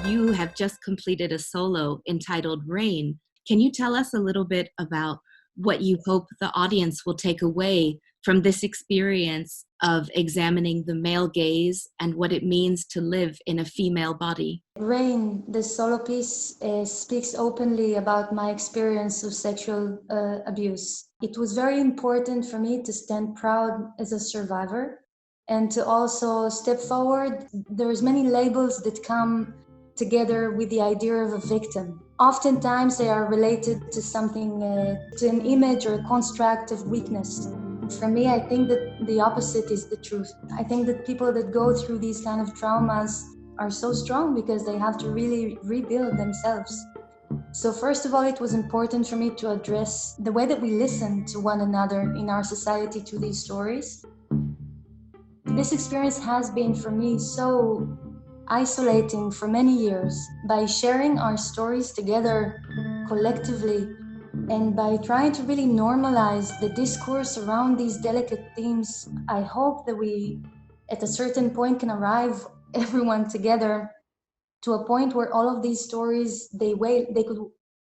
You have just completed a solo entitled Rain. Can you tell us a little bit about what you hope the audience will take away from this experience of examining the male gaze and what it means to live in a female body? Rain, the solo piece, speaks openly about my experience of sexual abuse. It was very important for me to stand proud as a survivor and to also step forward. There's many labels that come together with the idea of a victim. Oftentimes they are related to something, to an image or a construct of weakness. For me, I think that the opposite is the truth. I think that people that go through these kind of traumas are so strong because they have to really rebuild themselves. So first of all, it was important for me to address the way that we listen to one another in our society to these stories. This experience has been for me so isolating for many years. By sharing our stories together collectively and by trying to really normalize the discourse around these delicate themes, I hope that we at a certain point can arrive everyone together to a point where all of these stories they could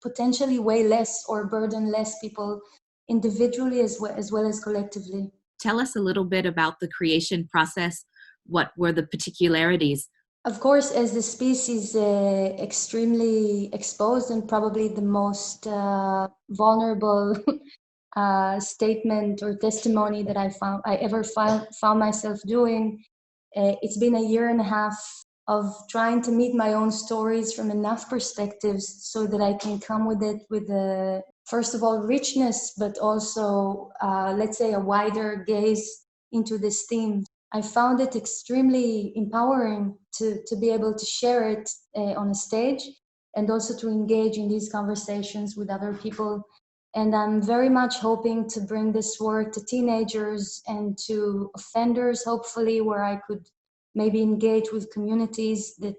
potentially weigh less or burden less people individually as well as collectively. Tell us a little bit about the creation process. What were the particularities? Of course, as the piece is extremely exposed and probably the most vulnerable statement or testimony that I ever found myself doing, it's been a year and a half of trying to meet my own stories from enough perspectives so that I can come with it with a, first of all, richness, but also, let's say, a wider gaze into this theme. I found it extremely empowering to be able to share it on a stage and also to engage in these conversations with other people. And I'm very much hoping to bring this work to teenagers and to offenders, hopefully, where I could maybe engage with communities that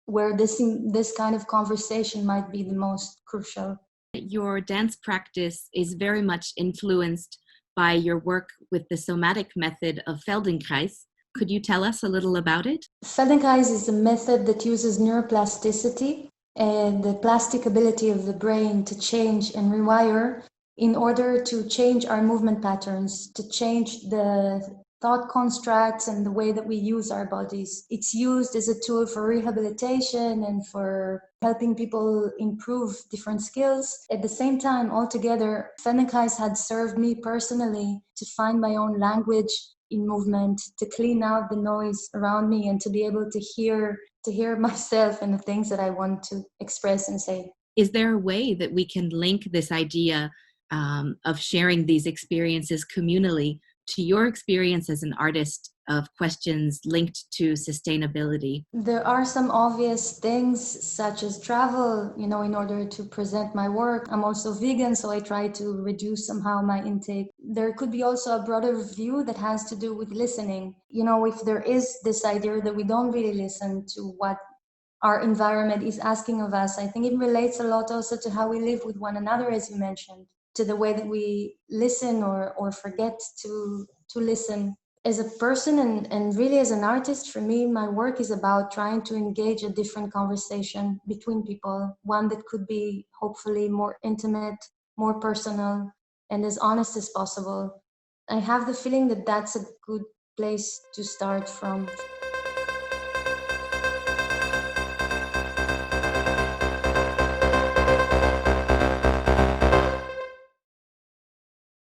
where this kind of conversation might be the most crucial. Your dance practice is very much influenced by your work with the somatic method of Feldenkrais. Could you tell us a little about it? Feldenkrais is a method that uses neuroplasticity and the plastic ability of the brain to change and rewire in order to change our movement patterns, to change the thought constructs and the way that we use our bodies. It's used as a tool for rehabilitation and for helping people improve different skills. At the same time, altogether, Feldenkrais had served me personally to find my own language in movement, to clean out the noise around me and to be able to hear myself and the things that I want to express and say. Is there a way that we can link this idea of sharing these experiences communally to your experience as an artist of questions linked to sustainability? There are some obvious things such as travel, in order to present my work. I'm also vegan, so I try to reduce somehow my intake. There could be also a broader view that has to do with listening. If there is this idea that we don't really listen to what our environment is asking of us, I think it relates a lot also to how we live with one another, as you mentioned, to the way that we listen or forget to listen. As a person and really as an artist, for me, my work is about trying to engage a different conversation between people, one that could be hopefully more intimate, more personal, and as honest as possible. I have the feeling that that's a good place to start from.